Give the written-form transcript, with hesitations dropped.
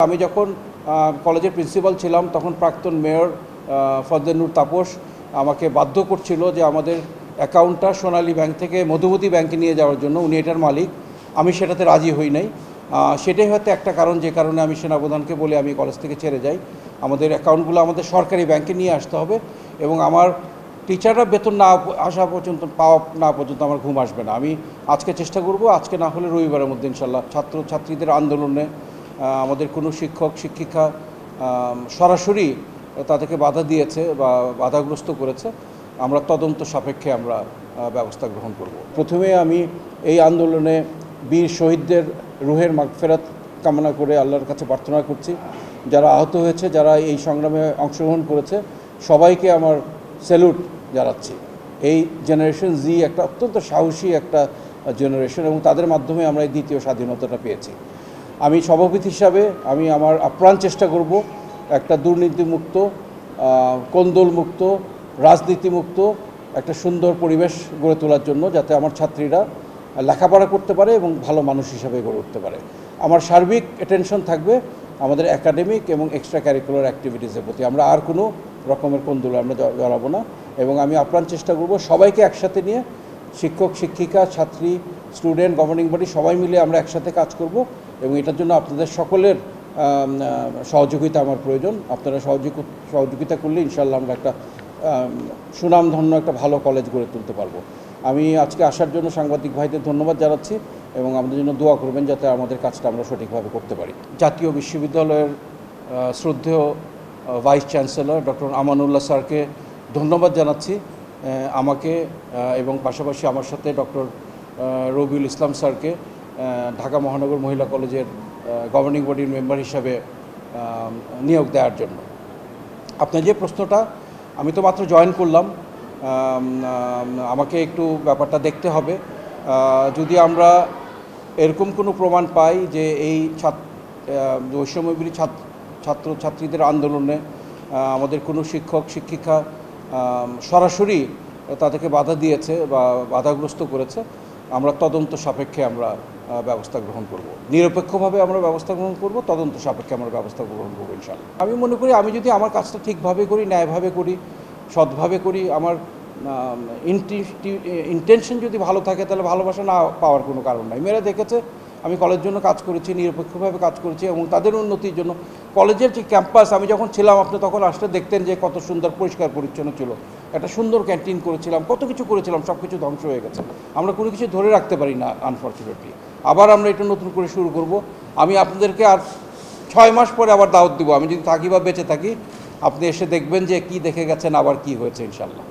আমি যখন কলেজের প্রিন্সিপাল ছিলাম তখন প্রাক্তন মেয়র ফজলে নূর তাপস আমাকে বাধ্য করছিল যে আমাদের অ্যাকাউন্টটা সোনালী ব্যাংক থেকে মধুমতি ব্যাংকে নিয়ে যাওয়ার জন্য। উনি এটার মালিক, আমি সেটাতে রাজি হই নাই। সেটাই হয়তো একটা কারণ যে কারণে আমি সেনাপ্রধানকে বলে আমি কলেজ থেকে ছেড়ে যাই। আমাদের অ্যাকাউন্টগুলো আমাদের সরকারি ব্যাংকে নিয়ে আসতে হবে এবং আমার টিচাররা বেতন না আসা পর্যন্ত পাওয়া না পর্যন্ত আমার ঘুম আসবে না। আমি আজকে চেষ্টা করব, আজকে না হলে রবিবারের মধ্যে ইনশাল্লাহ। ছাত্রছাত্রীদের আন্দোলনে আমাদের কোনো শিক্ষক শিক্ষিকা সরাসরি তাদেরকে বাধা দিয়েছে বা বাধাগ্রস্ত করেছে, আমরা তদন্ত সাপেক্ষে আমরা ব্যবস্থা গ্রহণ করব। প্রথমে আমি এই আন্দোলনে বীর শহীদদের রুহের মাগফিরাত কামনা করে আল্লাহর কাছে প্রার্থনা করছি। যারা আহত হয়েছে, যারা এই সংগ্রামে অংশগ্রহণ করেছে, সবাইকে আমার স্যালুট জানাচ্ছি। এই জেনারেশন জি একটা অত্যন্ত সাহসী একটা জেনারেশন এবং তাদের মাধ্যমে আমরা এই দ্বিতীয় স্বাধীনতাটা পেয়েছি। আমি সভাপতি হিসাবে আমি আমার আপ্রাণ চেষ্টা করব একটা দুর্নীতিমুক্ত, কোন্দলমুক্ত, রাজনীতিমুক্ত একটা সুন্দর পরিবেশ গড়ে তোলার জন্য, যাতে আমার ছাত্রীরা লেখাপড়া করতে পারে এবং ভালো মানুষ হিসাবে গড়ে উঠতে পারে। আমার সার্বিক অ্যাটেনশন থাকবে আমাদের একাডেমিক এবং এক্সট্রা ক্যারিকুলার অ্যাক্টিভিটিসের প্রতি। আমরা আর কোনো রকমের কোন্দলে আমরা জড়াবো না এবং আমি আপ্রাণ চেষ্টা করব সবাইকে একসাথে নিয়ে, শিক্ষক শিক্ষিকা ছাত্রী স্টুডেন্ট গভর্নিং বডি সবাই মিলে আমরা একসাথে কাজ করব এবং এটার জন্য আপনাদের সকলের সহযোগিতা আমার প্রয়োজন। আপনারা সহযোগিতা করলে ইনশাল্লাহ আমরা একটা সুনামধন্য একটা ভালো কলেজ গড়ে তুলতে পারবো। আমি আজকে আসার জন্য সাংবাদিক ভাইদের ধন্যবাদ জানাচ্ছি এবং আমাদের জন্য দোয়া করবেন যাতে আমাদের কাজটা আমরা সঠিকভাবে করতে পারি। জাতীয় বিশ্ববিদ্যালয়ের শ্রদ্ধেয় ভাইস চ্যান্সেলর ডক্টর আমানুল্লাহ স্যারকে ধন্যবাদ জানাচ্ছি, আমাকে এবং পাশাপাশি আমার সাথে ডক্টর রবিউল ইসলাম স্যারকে ঢাকা মহানগর মহিলা কলেজের গভর্নিং বডির মেম্বার হিসাবে নিয়োগ দেওয়ার জন্য। আপনার যে প্রশ্নটা, আমি তো মাত্র জয়েন করলাম, আমাকে একটু ব্যাপারটা দেখতে হবে। যদি আমরা এরকম কোনো প্রমাণ পাই যে এই বৈষম্যবিরোধী ছাত্রছাত্রীদের আন্দোলনে আমাদের কোনো শিক্ষক শিক্ষিকা সরাসরি তাদেরকে বাধা দিয়েছে বা বাধাগ্রস্ত করেছে, আমরা তদন্ত সাপেক্ষে আমরা ব্যবস্থা গ্রহণ করব। নিরপেক্ষভাবে আমরা ব্যবস্থা গ্রহণ করব, তদন্ত সাপেক্ষে আমরা ব্যবস্থা গ্রহণ করব ইনশাআল্লাহ। আমি মনে করি আমি যদি আমার কাজটা ঠিকভাবে করি, ন্যায়ভাবে করি, সৎভাবে করি, আমার ইন্টেনশন যদি ভালো থাকে, তাহলে ভালোবাসা না পাওয়ার কোনো কারণ নাই। মেয়েরা দেখেছে আমি কলেজের জন্য কাজ করেছি, নিরপেক্ষভাবে কাজ করেছি এবং তাদের উন্নতির জন্য। কলেজের যে ক্যাম্পাস, আমি যখন ছিলাম আপনি তখন আসলে দেখতেন যে কত সুন্দর পরিষ্কার পরিচ্ছন্ন ছিল, একটা সুন্দর ক্যান্টিন করেছিলাম, কত কিছু করেছিলাম, সব কিছু ধ্বংস হয়ে গেছে। আমরা কোনো কিছু ধরে রাখতে পারি না আনফর্চুনেটলি। আবার আমরা এটা নতুন করে শুরু করব। আমি আপনাদেরকে আর 6 মাস পরে আবার দাওয়াত দিব, আমি যদি থাকি বা বেঁচে থাকি, আপনি এসে দেখবেন যে কি দেখে গেছেন, আবার কি হয়েছে ইনশাল্লাহ।